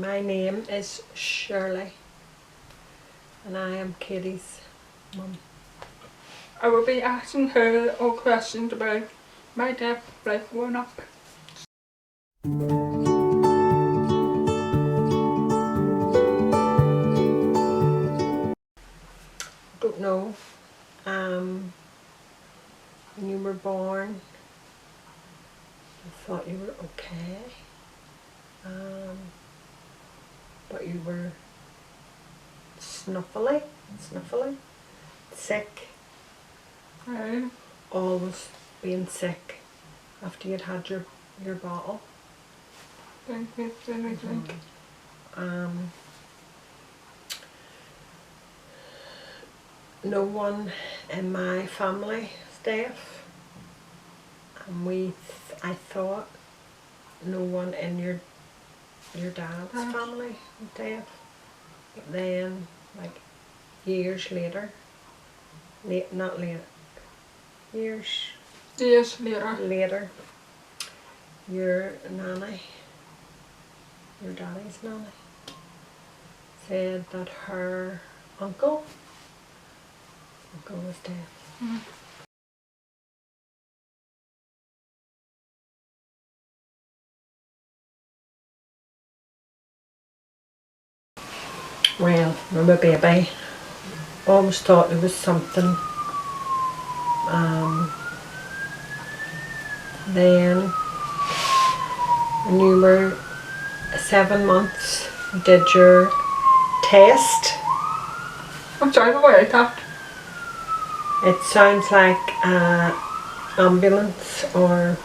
My name is Shirley and I am Katie's mum. I will be asking her all questions about my deaf life growing up. Don't know. When you were born, I thought you were okay. But you were snuffly, sick. Always being sick after you'd had your bottle. Thank you. No one in my family is deaf, and I thought no one in your dad's family was deaf. But then, like years later, years later, your nanny, your daddy's nanny, said that her uncle was deaf. Well, I'm a baby. Always thought there was something. Then, when you were 7 months, you did your test. I'm sorry, what was that? It sounds like an ambulance or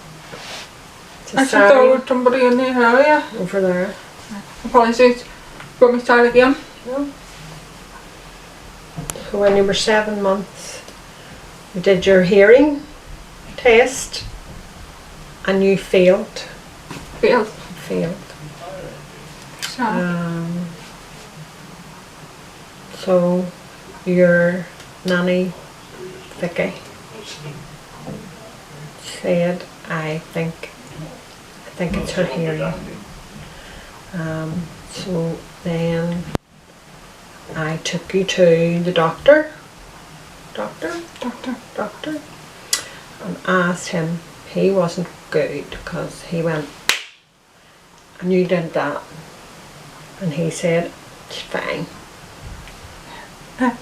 I should throw somebody in the area. Over there. Apologies. Want me to start again? No. So when you were 7 months, you did your hearing test and you failed. Failed. So your nanny Vicky said, I think it's her hearing. So then I took you to the doctor and asked him. He wasn't good because he went, and you did that, and he said it's fine.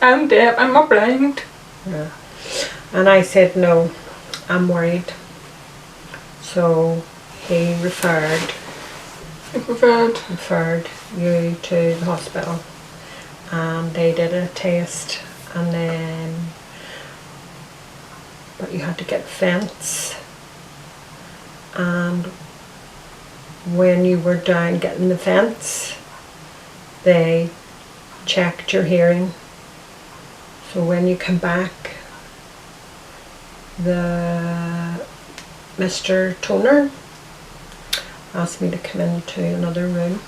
I'm deaf, I'm not blind. Yeah. And I said no, I'm worried. So he referred you to the hospital, and they did a test, and then but you had to get fence, and when you were down getting the fence they checked your hearing. So when you come back, the Mr. Toner asked me to come into another room,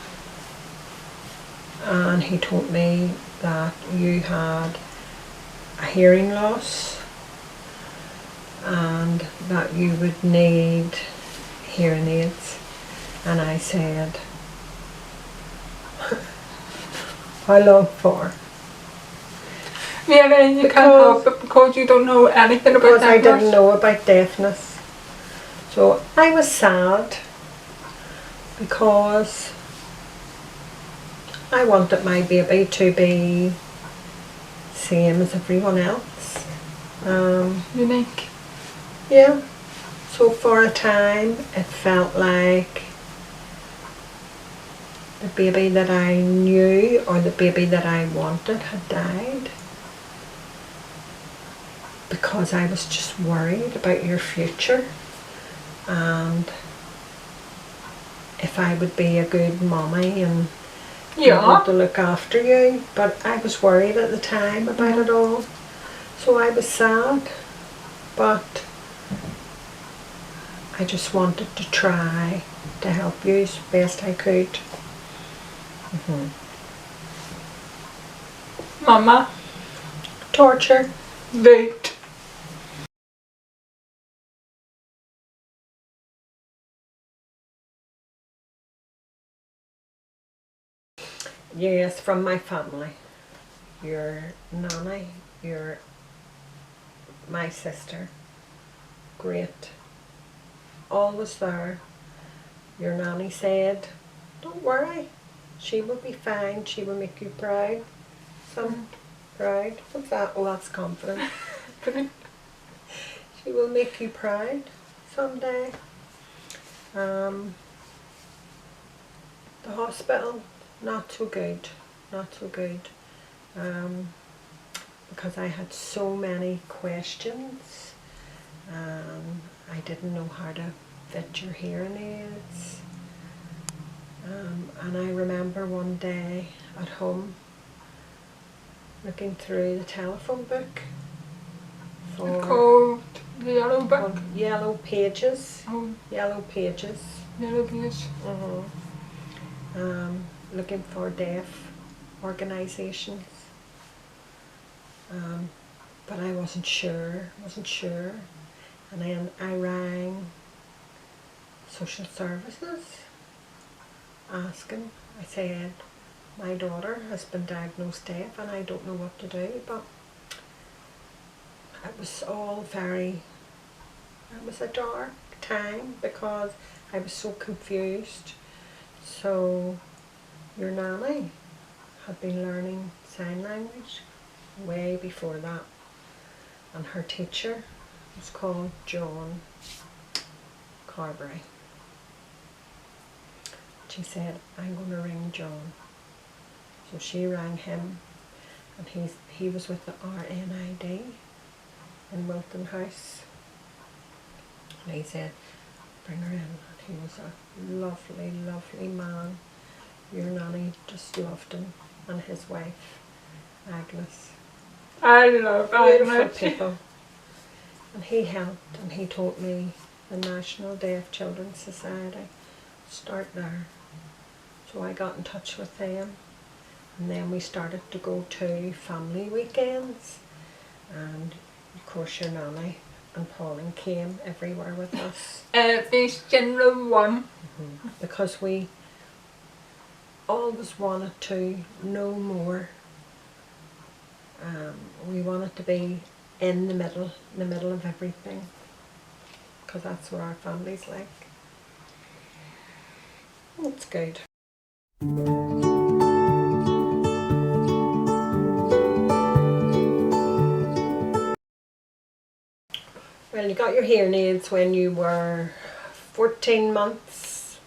and he told me that you had a hearing loss and that you would need hearing aids. And I said, how long for? Yeah, you can't help it because you don't know anything about deafness. Because I didn't know about deafness. So I was sad because I wanted my baby to be same as everyone else. Unique. Yeah. So for a time it felt like the baby that I knew or the baby that I wanted had died, because I was just worried about your future and if I would be a good mommy and be able to look after you. But I was worried at the time about it all, so I was sad, but I just wanted to try to help you as best I could. Mama. Torture. Wait. Yes, from my family. Your nanny, my sister, great. Always there. Your nanny said, don't worry, she will be fine, she will make you proud. Some proud. What's that? Oh, that's confident. She will make you proud someday. The hospital, not so good. Not so good. Because I had so many questions. I didn't know how to fit your hearing aids. And I remember one day at home looking through the telephone book for Called the Yellow Book. yellow pages. Oh, Yellow pages. Yellow Page. Looking for deaf organisations. But I wasn't sure. And then I rang social services asking. I said, my daughter has been diagnosed deaf and I don't know what to do, but it was it was a dark time because I was so confused. So your nanny had been learning sign language way before that, and her teacher was called John Carberry. She said, I'm going to ring John. So she rang him, and he was with the RNID in Wilton House. And he said, bring her in. And he was a lovely, lovely man. Your nanny just loved him, and his wife, Agnes. I love Beautiful Agnes. people. And he helped, and he taught me the National Deaf Children's Society. Start there. So I got in touch with them, and then we started to go to family weekends, and of course your nanny and Pauline came everywhere with us. Every single one. Because we always wanted to know more. We wanted to be in the middle of everything, because that's what our family's like. It's good. Well, you got your hearing aids when you were 14 months.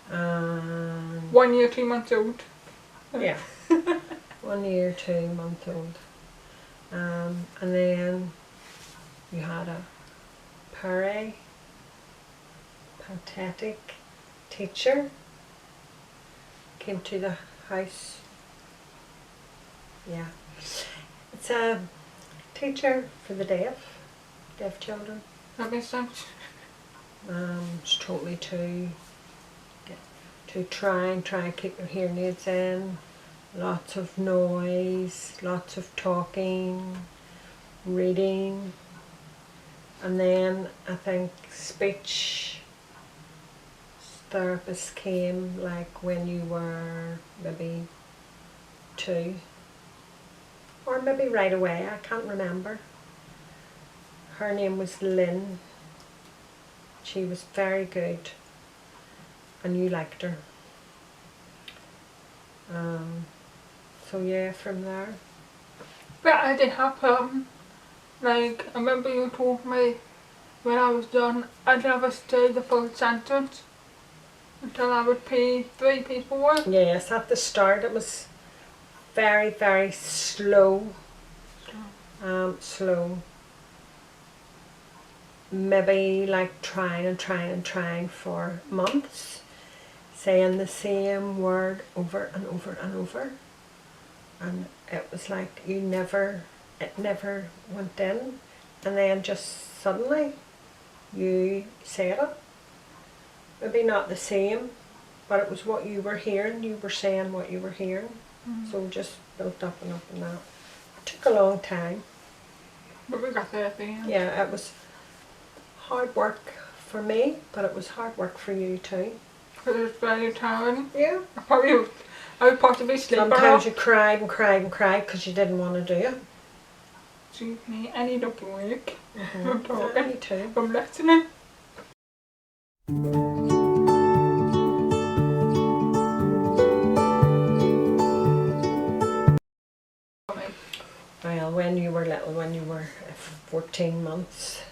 1 year, 2 months old. Yeah. 1 year, 2 months old. And then you had a pathetic teacher came to the house. Yeah. It's a teacher for the deaf children. That makes sense. She told me to try and keep your hearing aids in. Lots of noise, lots of talking, reading, and then I think speech therapists came like when you were maybe 2, or maybe right away, I can't remember. Her name was Lynn. She was very good, and you liked her. So yeah, from there. But I did have like, I remember you told me when I was done, I'd never say the full sentence until I would pay 3 people worth. Yes, at the start it was very, very slow. Slow. Maybe like trying for months, saying the same word over and over and over. And it was like it never went in, and then just suddenly you said it. Maybe not the same, but it was what you were hearing. You were saying what you were hearing. So just built up and up and that. It took a long time. But we got there at the end. Yeah, it was hard work for me, but it was hard work for you too. because it was very tiring. Yeah. I would possibly sleep Sometimes you cried and cried and cried because you didn't want to do it. Excuse me, I need a break from Yeah, talking, me too. from listening. Well, when you were little, when you were 14 months,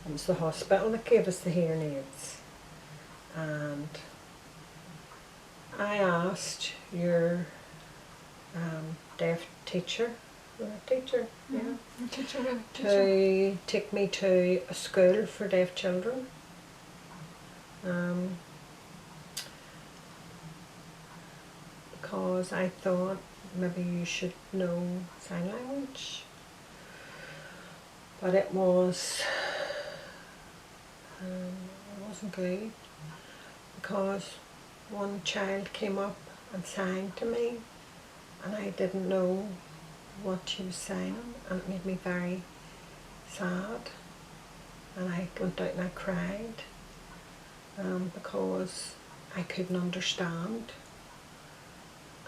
it was the hospital that gave us the hearing aids. And I asked your deaf teacher, yeah, to take me to a school for deaf children. Because I thought maybe you should know sign language. But it wasn't good, because one child came up and sang to me and I didn't know what she was saying, and it made me very sad, and I went out and I cried because I couldn't understand.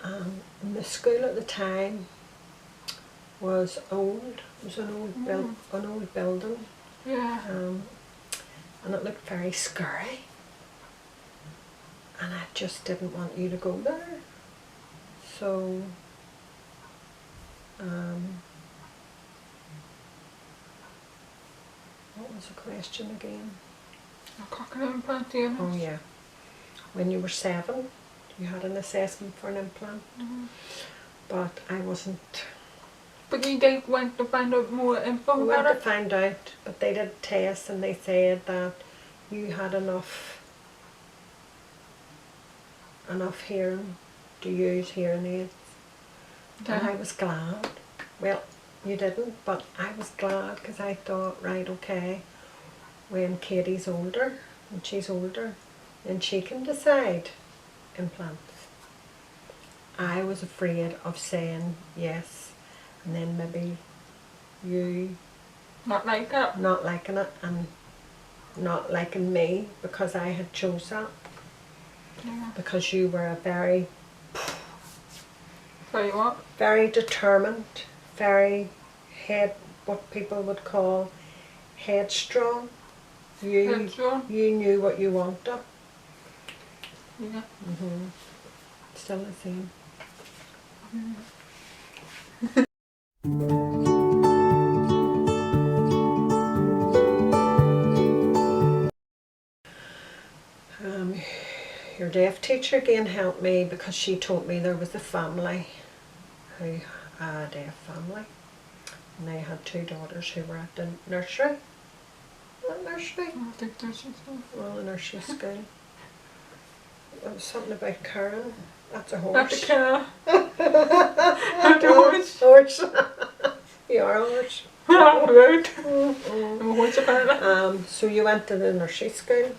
And the school at the time was old. It was an old building. Yeah. And it looked very scary. And I just didn't want you to go there. So what was the question again? A cochlear implant, yeah. Oh yeah. When you were 7, you had an assessment for an implant. But I wasn't. But you did went to find out more info We about went to it? find out, but they did tests and they said that you had enough hearing to use hearing aids. Okay. And I was glad. Well, you didn't, but I was glad, because I thought, right, okay, when Katie's older, when she's older, then she can decide implants. I was afraid of saying yes, and then maybe you Not like it? not liking it and not liking me because I had chose that. Yeah. Because you were a very what? very determined, very what people would call headstrong. Headstrong? You knew what you wanted. Yeah. Still the same. Your deaf teacher again helped me, because she told me there was a family a deaf family, and they had 2 daughters who were at the nursery. What nursery? I think there's something. Well, the nursery school. There was something about Karen. That's a horse. That's a car. That's a horse. Horse. You are a horse. Right. I'm a horse apparently. So you went to the nursery school.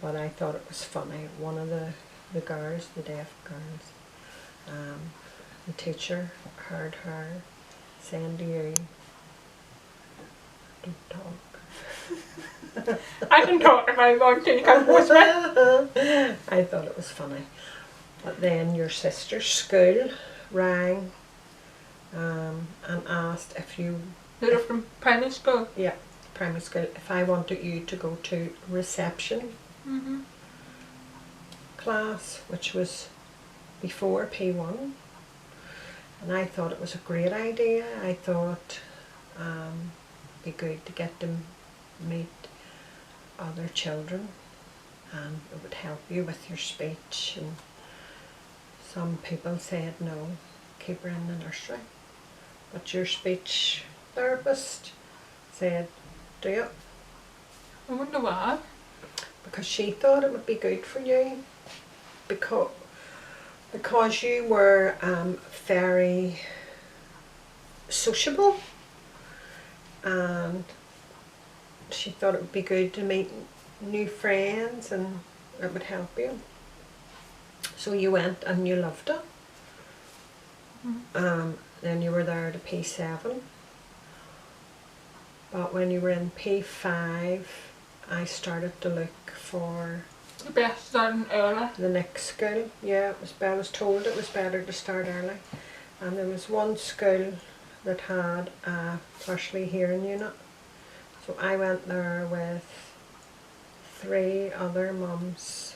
But I thought it was funny. One of the girls, the deaf girls, the teacher heard her saying to you, "Don't talk." I can talk if I want to, you can't force me. I thought it was funny. But then your sister's school rang and asked if you... You're from primary school? Yeah, primary school. If I wanted you to go to reception class, which was before P1. And I thought it was a great idea. I thought it'd be good to get to meet other children, and it would help you with your speech. And some people said no, keep her in the nursery. But your speech therapist said do it. I wonder why. Because she thought it would be good for you. Because you were very sociable, and she thought it would be good to meet new friends, and it would help you. So you went and you loved it. Then you were there to P7. But when you were in P5, I started to look for The best starting early. the next school. Yeah, I was told it was better to start early. And there was one school that had a partially hearing unit. So I went there with 3 other mums,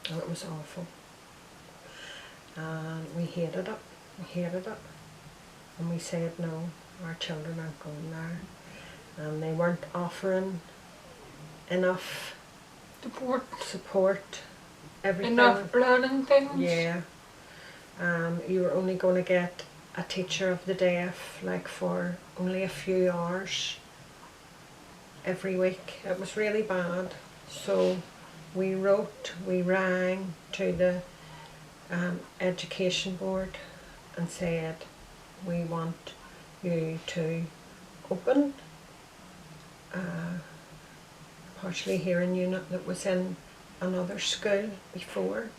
and it was awful. And we hated it. We hated it. And we said no, our children aren't going there. And they weren't offering enough support, everything. Enough learning things. Yeah. You were only going to get a teacher of the deaf like for only a few hours every week. It was really bad. So we rang to the education board and said, we want you to open a partially hearing unit that was in another school before.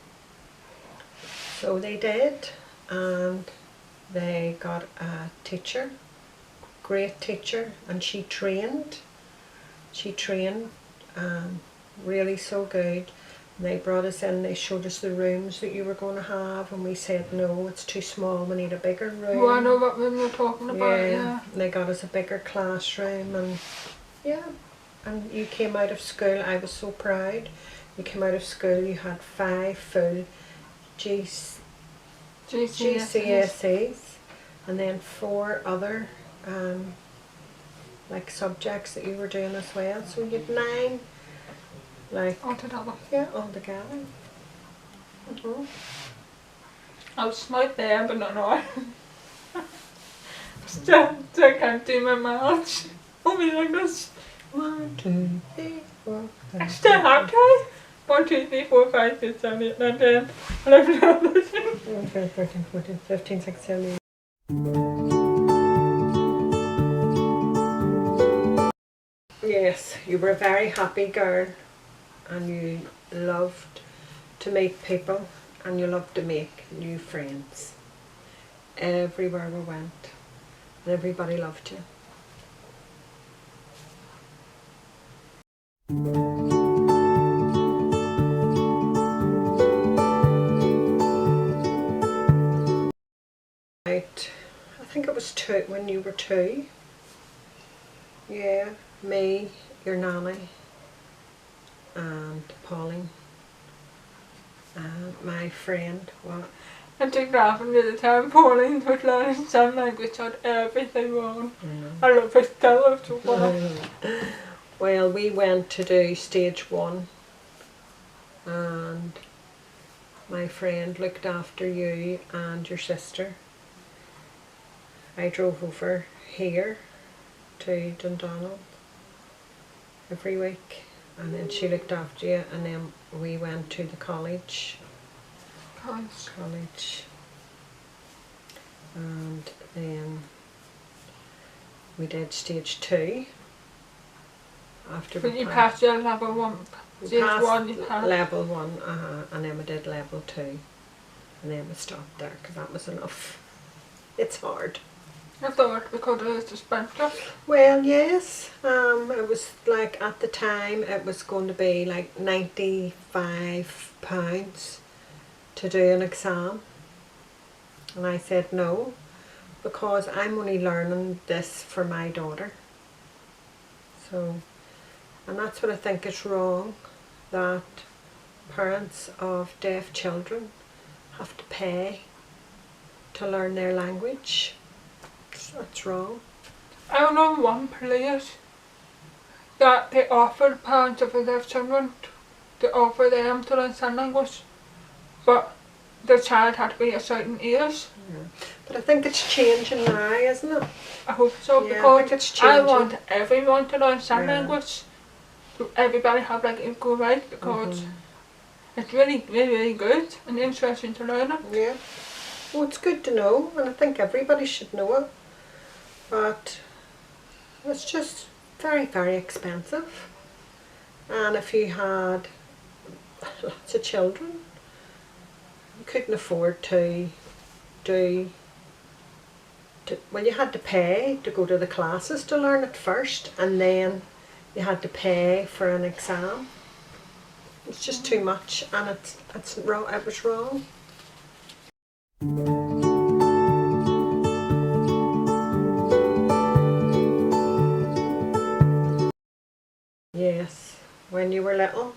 So they did, and they got a teacher, great teacher, and she trained really so good. They brought us in, they showed us the rooms that you were going to have, and we said no, it's too small, we need a bigger room. Well, I know what room you're talking about, yeah. They got us a bigger classroom, and yeah, and you came out of school, I was so proud. You came out of school, you had 5 full GCSEs, and then 4 other like subjects that you were doing as well. So you had 9, like Altogether. yeah, altogether. I was smart there, but not now. Still can't do my maths. Only like this. 1, 2, 3, 4, 5. I still have to. 1, 2, 3, 4, 5, 6, 7, 8, 9, 10, 11, 12, 13. 13, 14, 15, 16, 17. Yes, you were a very happy girl, and you loved to meet people, and you loved to make new friends. Everywhere we went, and everybody loved you. Right, I think it was 2 when you were 2. Yeah, me, your nanny, and Pauline, and my friend. What? I took laughing at the time. Pauline was learning sign language, had everything wrong. I love it still so well. Well, we went to do stage 1, and my friend looked after you and your sister. I drove over here to Dundonald every week, and then she looked after you, and then we went to the college, and then we did stage 2 after But you passed your level 1. Stage 1 you passed. Level 1, and then we did level 2, and then we stopped there because that was enough. It's hard. I thought because it was expensive. Well, yes, it was like at the time it was going to be like £95 to do an exam, and I said no, because I'm only learning this for my daughter. So, and that's what I think is wrong, that parents of deaf children have to pay to learn their language. That's wrong. I don't know one place that they offered parents of the deaf children to offer them to learn sign language, but the child had to be a certain age. Yeah. But I think it's changing now, isn't it? I hope so, Yeah, because I think it's changing. I want everyone to learn sign Yeah. language. So everybody have like equal right, because it's really, really, really good and interesting to learn it. Yeah. Well, it's good to know, and I think everybody should know it. But it's just very, very expensive. And if you had lots of children, you couldn't afford to well, you had to pay to go to the classes to learn it first, and then you had to pay for an exam. It's just too much, and it's wrong. It was wrong. Yes, when you were little,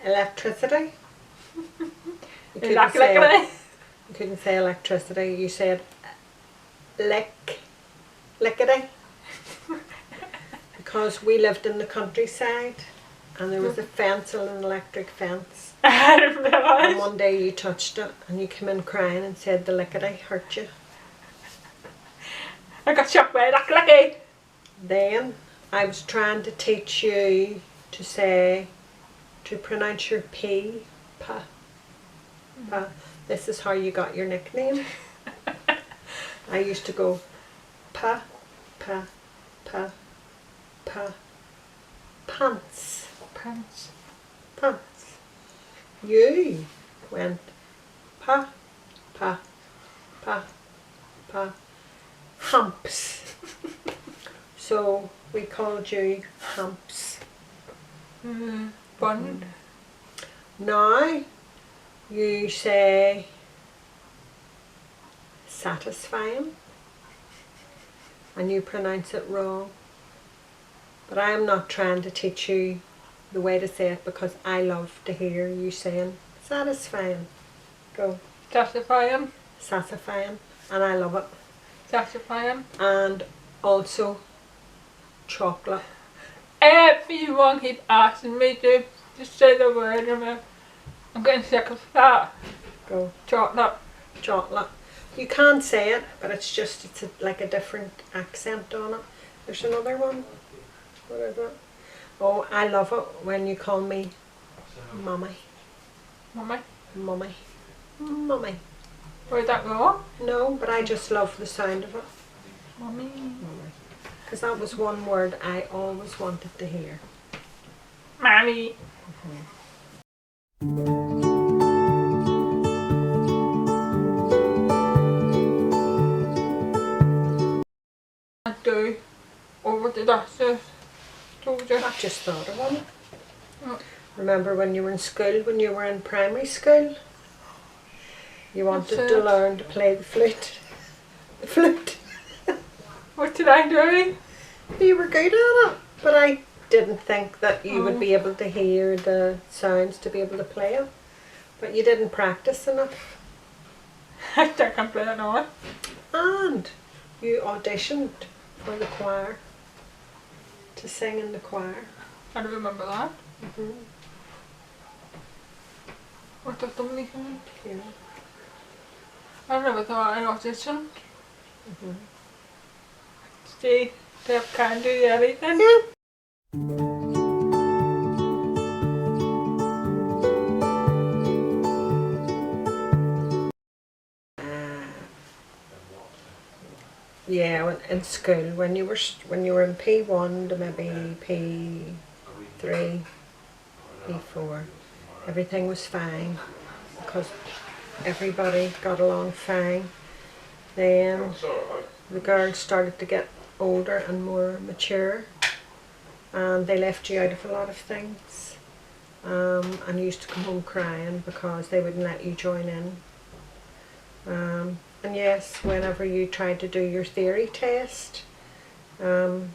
electricity. You couldn't say, you couldn't say electricity. You said lickety. Because we lived in the countryside, and there was a fence, an electric fence. And one day you touched it, and you came in crying and said the lickety hurt you. I got shocked by that lickety. Then I was trying to teach you to say, to pronounce your P, pa. Pa. This is how you got your nickname. I used to go pa, pa, pa, pa, pants. Pants. Pants. You went pa, pa, pa, pa, humps. So we called you humps. Bun. Now you say satisfying, and you pronounce it wrong. But I am not trying to teach you the way to say it, because I love to hear you saying satisfying. Go. Satisfying. Satisfying. And I love it. Satisfying. And also chocolate. Everyone keeps asking me to just say the word, and I'm getting sick of that. Go. Chocolate. Chocolate. You can't say it, but it's just, like a different accent on it. There's another one. What is it? Oh, I love it when you call me Mummy. Mummy. Mummy. Mummy. Where'd that go? No, but I just love the sound of it. Mummy. Mummy. Because that was one word I always wanted to hear. Mommy. I do. Over the doctors. Told you. I just thought of one. Oh. Remember when you were in school, when you were in primary school? You wanted That's to it. learn to play the flute. The flute. What did I do? You were good at it, but I didn't think that you Oh. would be able to hear the sounds to be able to play it. But you didn't practice enough. I think I'm playing on. And you auditioned for the choir, to sing in the choir. I don't remember that. Mm-hmm. What does somebody think? Yeah. I never thought I auditioned. Mm-hmm. See, they can't do anything. Yeah. Yeah, in school, when you were in P1 to maybe P3, P4, everything was fine because everybody got along fine. Then the girls started to get older and more mature, and they left you out of a lot of things, and you used to come home crying because they wouldn't let you join in. And yes, whenever you tried to do your theory test, I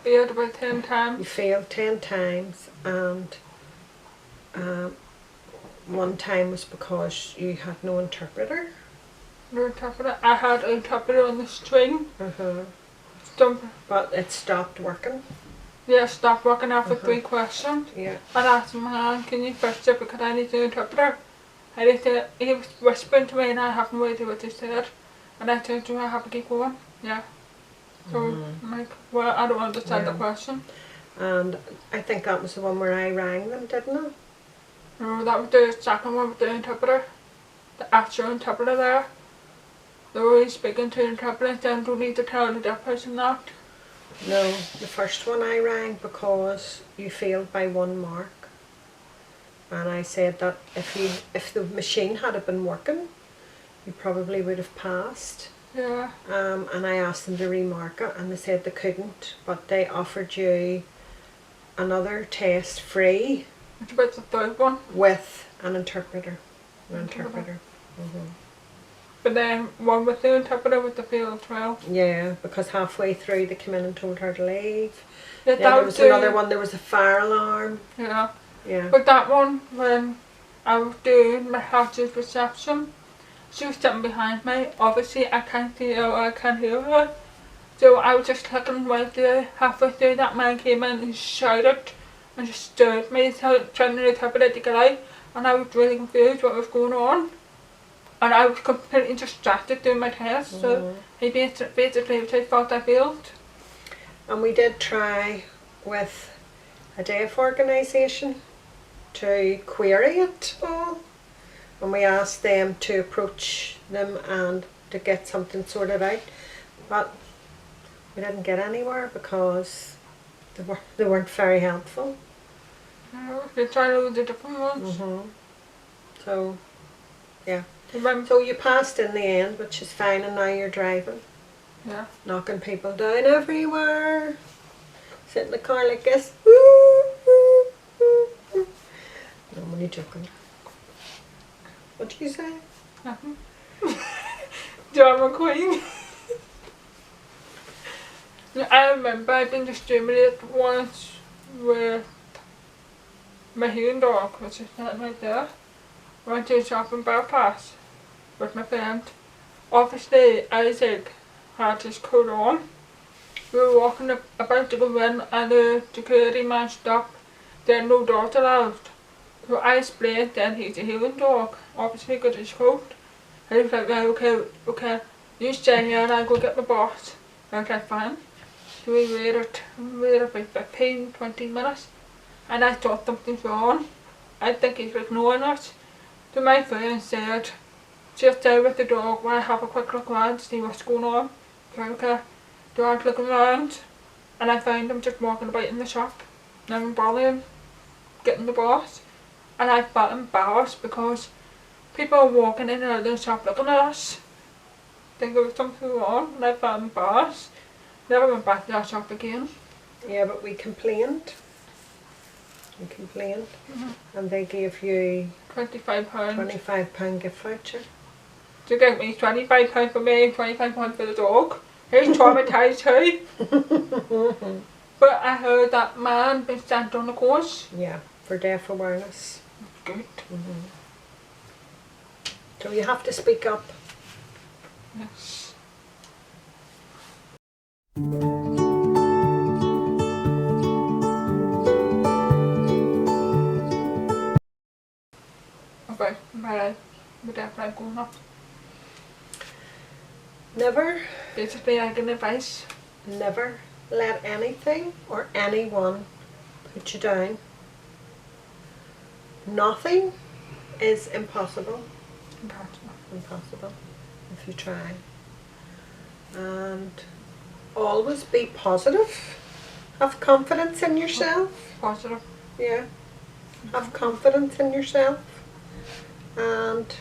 failed about 10 you times. failed 10 times, and one time was because you had no interpreter. No interpreter. I had an interpreter on the string. Stump. But it stopped working. Yeah, stopped working after 3 questions. Yeah. And I asked him, "Man, can you fix it because I need an interpreter?" And he was whispering to me and I have no idea what he said. And I said, "Do I have to keep going?" Yeah. So I'm like, well, I don't understand the question. And I think that was the one where I rang them, didn't I? No, that was the second one with the interpreter. The actual interpreter there. They were always speaking to the interpreter and saying, "Don't need to tell the deaf person that." No, the first one I rang because you failed by 1 mark. And I said that if the machine had been working, you probably would have passed. Yeah. And I asked them to remark it, and they said they couldn't, but they offered you another test free It's about the third one. with an interpreter. But then one with the interpreter with the field trial. Yeah, because halfway through they came in and told her to leave. Yeah, Then there was another one, there was a fire alarm. Yeah. Yeah. But that one, when I was doing my house's reception, she was sitting behind me. Obviously I can't see her, I can't hear her. So I was just looking right there. Halfway through, that man came in and shouted and just stared at me, trying to interpret it to get out. And I was really confused what was going on. And I was completely distracted doing my test. So he basically thought I failed. And we did try with a deaf organisation to query it all. And we asked them to approach them and to get something sorted out. But we didn't get anywhere because they weren't very helpful. We tried all the different ones. So, yeah. Remember? So you passed in the end, which is fine, and now you're driving. Yeah. Knocking people down everywhere. Sit in the car like this. Woo, woo, woo, woo. No, I'm only joking. What did you say? Nothing. Drama queen. I remember I've been discriminated once with my hearing dog, which is sitting right there. I went to a shop in Belfast with my friend. Obviously, Isaac had his coat on. We were walking about to go in and the security man stopped. There no dogs allowed. So I explained then he's a hearing dog. Obviously got his coat. And he was like, right, okay, you stay here and I'll go get my boss. I was like, fine. So we waited about 15, 20 minutes. And I thought something's wrong. I think he's ignoring us. So my friend said, just stay with the dog while I have a quick look around to see what's going on. Okay. Dog looking around, and I found him just walking about in the shop. Never bothering getting the boss. And I felt embarrassed because people are walking in and out of the shop looking at us. Think there was something wrong, and I felt embarrassed. Never went back to that shop again. Yeah, but we complained. And they gave you £25. £25 gift voucher. They gave me £25 for me and £25 for the dog. He's traumatised too. But I heard that man been sent on the course. Yeah, for deaf awareness. Good. So you have to speak up. Yes. Okay, my deaf life going up. Never Basically, I give advice. Never let anything or anyone put you down. Nothing is impossible if you try. And always be positive. Have confidence in yourself. Positive. Yeah. Have confidence in yourself. And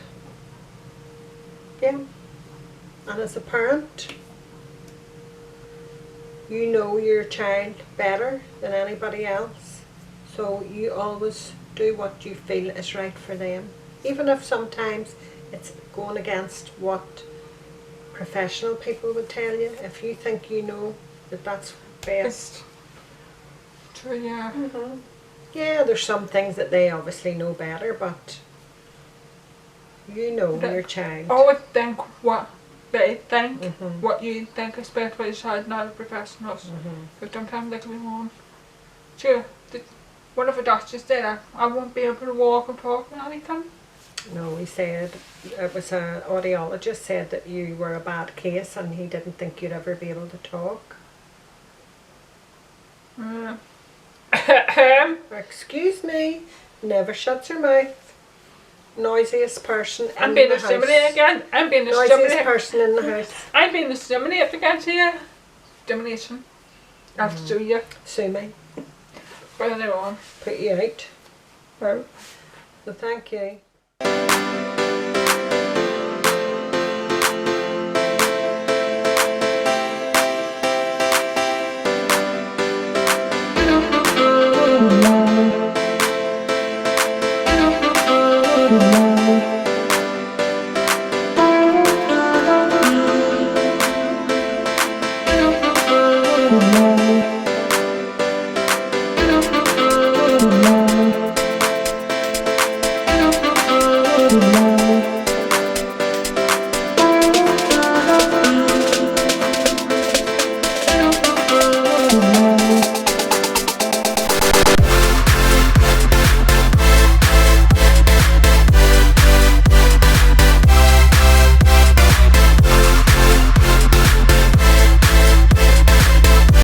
yeah. And as a parent, you know your child better than anybody else, so you always do what you feel is right for them, even if sometimes it's going against what professional people would tell you. If you think you know that that's best. True, yeah. Yeah, there's some things that they obviously know better, but you know your child. Always think what they think, what you think is best for your child, not the professionals. But sometimes they can be wrong. Sure, one of the doctors said I won't be able to walk and talk or anything. No, he said, it was an audiologist said that you were a bad case and he didn't think you'd ever be able to talk. Excuse me, never shuts her mouth. Noisiest person in the house. I'm being discriminated again. Noisiest person in the house. I'm being discriminated against here. Discrimination. I'll sue you. Sue me. Further on. Put you out. Well. So thank you.